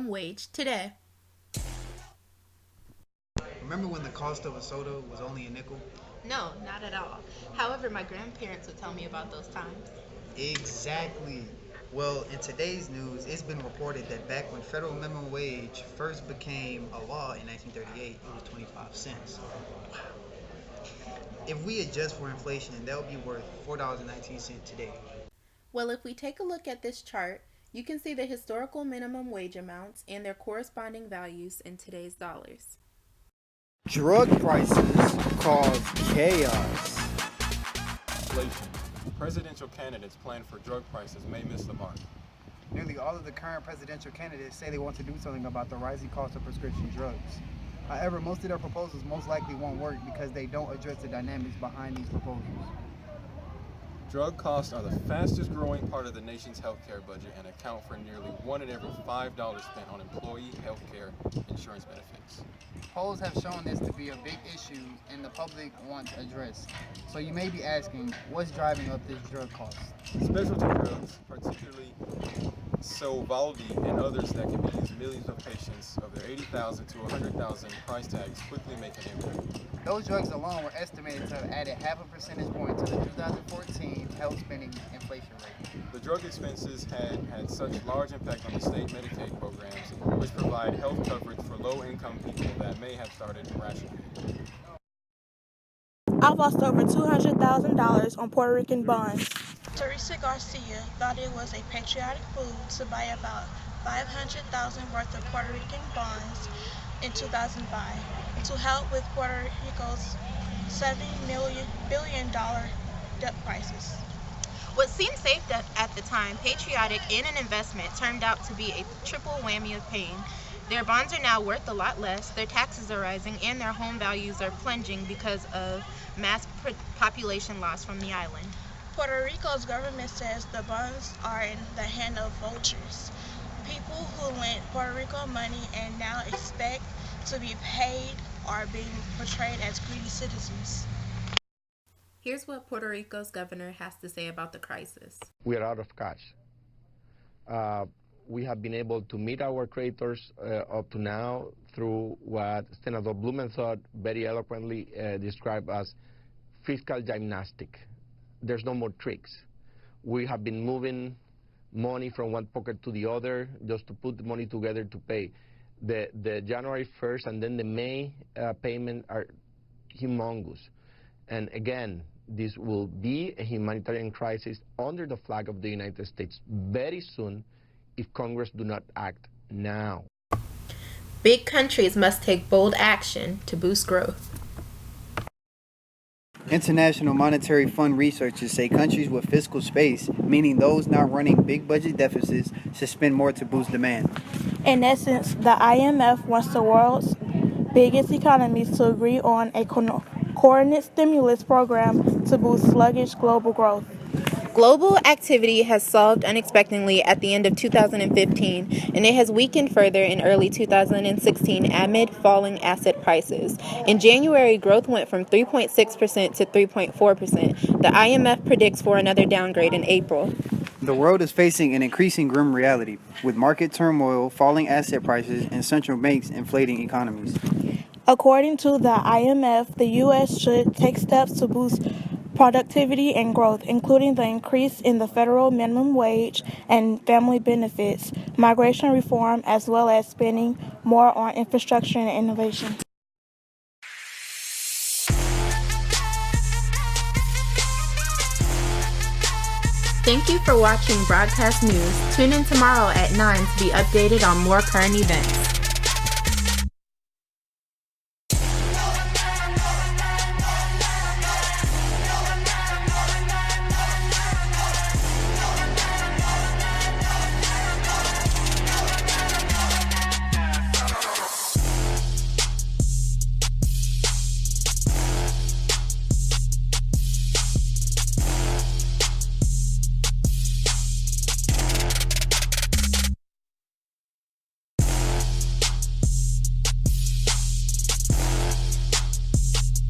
minimum wage today. Remember when the cost of a soda was only a nickel? No, not at all. However, my grandparents would tell me about those times. Exactly. Well, in today's news, it's been reported that back when federal minimum wage first became a law in 1938, it was 25 cents. If we adjust for inflation, that would be worth $4.19 today. Well, if we take a look at this chart, you can see the historical minimum wage amounts and their corresponding values in today's dollars. Drug prices cause chaos. Inflation. Presidential candidates plan for drug prices may miss the mark. Nearly all of the current presidential candidates say they want to do something about the rising cost of prescription drugs. However, most of their proposals most likely won't work because they don't address the dynamics behind these proposals. Drug costs are the fastest growing part of the nation's healthcare budget and account for nearly $1 in every $5 spent on employee healthcare insurance benefits. Polls have shown this to be a big issue and the public wants addressed. So you may be asking, what's driving up this drug cost? Specialty drugs, particularly Sovaldi and others that can be used millions of patients of their 80,000 to 100,000 price tags quickly make an impact. Those drugs alone were estimated to have added half a percentage point to the 2014 health spending inflation rate. The drug expenses had such large impact on the state Medicaid programs, which provide health coverage for low-income people that may have started rationing. I've lost over $200,000 on Puerto Rican bonds. Teresa Garcia thought it was a patriotic move to buy about $500,000 worth of Puerto Rican bonds in 2005 to help with Puerto Rico's $70 billion debt crisis. What seemed safe at the time, patriotic and an investment, turned out to be a triple whammy of pain. Their bonds are now worth a lot less, their taxes are rising, and their home values are plunging because of mass population loss from the island. Puerto Rico's government says the bonds are in the hand of vultures, people who lent Puerto Rico money and now expect to be paid are being portrayed as greedy citizens. Here's what Puerto Rico's governor has to say about the crisis. We are out of cash. We have been able to meet our creditors up to now through what Senator Blumenthal very eloquently described as fiscal gymnastic. There's no more tricks. We have been moving money from one pocket to the other just to put the money together to pay. The January 1st and then the May payment are humongous. And again, this will be a humanitarian crisis under the flag of the United States very soon if Congress do not act now. Big countries must take bold action to boost growth. International Monetary Fund researchers say countries with fiscal space, meaning those not running big budget deficits, should spend more to boost demand. In essence, the IMF wants the world's biggest economies to agree on a coordinated stimulus program to boost sluggish global growth. Global activity has stalled unexpectedly at the end of 2015, and it has weakened further in early 2016 amid falling asset prices. In January, growth went from 3.6% to 3.4%. The IMF predicts for another downgrade in April. The world is facing an increasing grim reality, with market turmoil, falling asset prices, and central banks inflating economies. According to the IMF, the U.S. should take steps to boost productivity and growth, including the increase in the federal minimum wage and family benefits, migration reform, as well as spending more on infrastructure and innovation. Thank you for watching Broadcast News. Tune in tomorrow at 9 to be updated on more current events.